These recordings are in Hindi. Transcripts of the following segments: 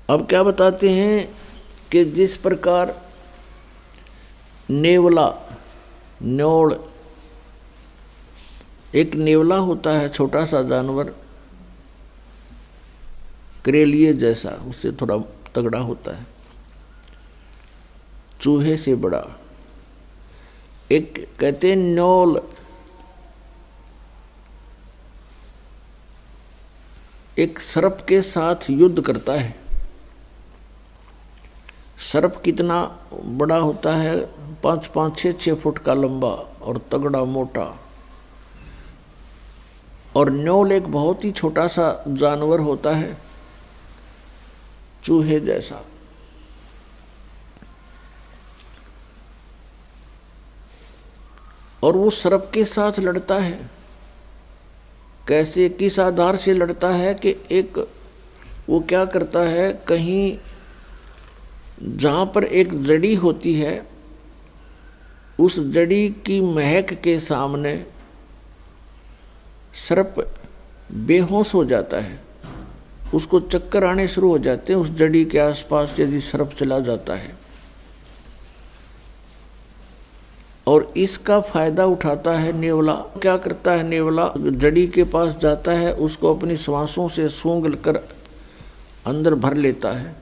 अब क्या बताते हैं कि जिस प्रकार नेवला, न्योल, एक नेवला होता है छोटा सा जानवर, करेलिए जैसा, उससे थोड़ा तगड़ा होता है, चूहे से बड़ा। एक कहते हैं न्योल, एक सर्प के साथ युद्ध करता है। सर्प कितना बड़ा होता है, 5-5, 6-6 फुट का लंबा और तगड़ा मोटा। और न्योल एक बहुत ही छोटा सा जानवर होता है, चूहे जैसा। और वो सर्प के साथ लड़ता है। कैसे, किस आधार से लड़ता है कि एक वो क्या करता है, कहीं जहाँ पर एक जड़ी होती है, उस जड़ी की महक के सामने सर्प बेहोश हो जाता है। उसको चक्कर आने शुरू हो जाते हैं। उस जड़ी के आसपास यदि सर्प चला जाता है, और इसका फायदा उठाता है नेवला। क्या करता है नेवला, जड़ी के पास जाता है, उसको अपनी श्वासों से सूंघ कर अंदर भर लेता है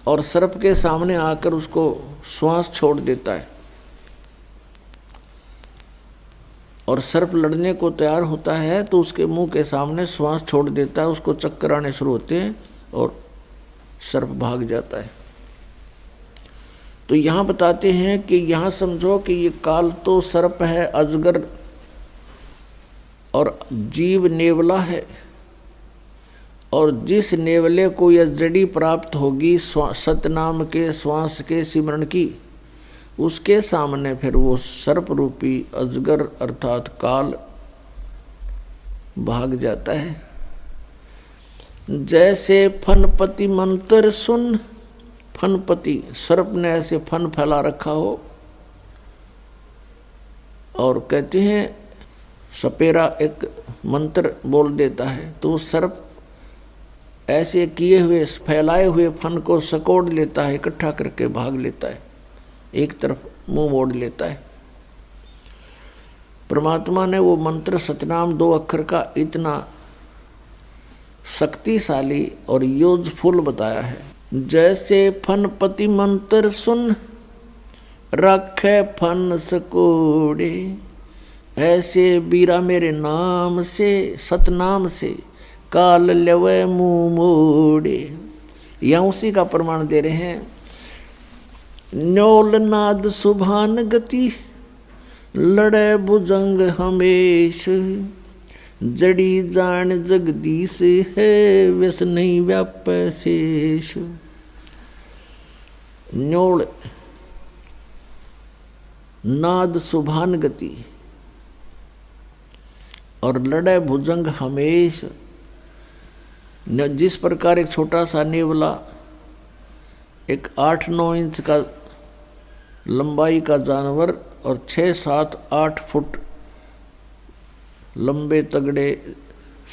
और सर्प के सामने आकर उसको श्वास छोड़ देता है। और सर्प लड़ने को तैयार होता है तो उसके मुंह के सामने श्वास छोड़ देता है, उसको चक्कर आने शुरू होते हैं और सर्प भाग जाता है। तो यहाँ बताते हैं कि यहाँ समझो कि ये काल तो सर्प है, अजगर, और जीव नेवला है। और जिस नेवले को यह जड़ी प्राप्त होगी सतनाम के श्वास के सिमरण की, उसके सामने फिर वो सर्प रूपी अजगर अर्थात काल भाग जाता है। जैसे फनपति मंत्र सुन, फनपति सर्प ने ऐसे फन फैला रखा हो, और कहते हैं सपेरा एक मंत्र बोल देता है तो सर्प ऐसे किए हुए फैलाए हुए फन को सकोड़ लेता है, इकट्ठा करके भाग लेता है, एक तरफ मुंह मोड़ लेता है। परमात्मा ने वो मंत्र सतनाम 2 अक्षर का इतना शक्तिशाली और यूजफुल बताया है। जैसे फनपति मंत्र सुन रखे फन सकोड़े, ऐसे बीरा मेरे नाम से, सतनाम से काल लेवे मुंह मोड़े। यहाँ उसी का प्रमाण दे रहे हैं। न्योल नाद सुभान गति, लड़े भुजंग हमेश, जड़ी जान जगदीश है, व्यस नहीं व्याप शेष। न्योल नाद सुभान गति और लड़े भुजंग हमेश। जिस प्रकार एक छोटा सा नेवला, एक 8-9 इंच का लंबाई का जानवर और 6-7-8 फुट लंबे तगड़े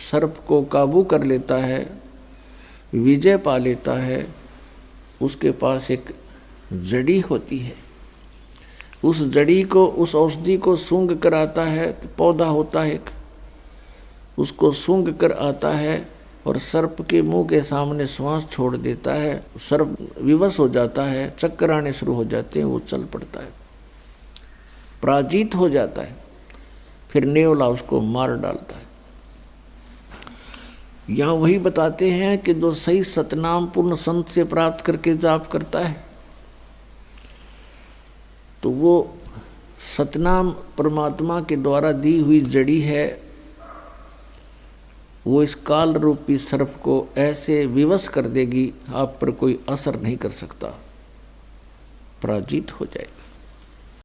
सर्प को काबू कर लेता है, विजय पा लेता है, उसके पास एक जड़ी होती है। उस जड़ी को, उस औषधि को सूंघ कर आता है, पौधा होता है एक, उसको सूंघ कर आता है और सर्प के मुंह के सामने श्वास छोड़ देता है। सर्प विवश हो जाता है, चक्कर आने शुरू हो जाते हैं, वो चल पड़ता है, पराजित हो जाता है। फिर नेवला उसको मार डालता है। यहाँ वही बताते हैं कि जो सही सतनाम पूर्ण संत से प्राप्त करके जाप करता है, तो वो सतनाम परमात्मा के द्वारा दी हुई जड़ी है। वो इस काल रूपी सर्प को ऐसे विवश कर देगी, आप पर कोई असर नहीं कर सकता, पराजित हो जाएगी।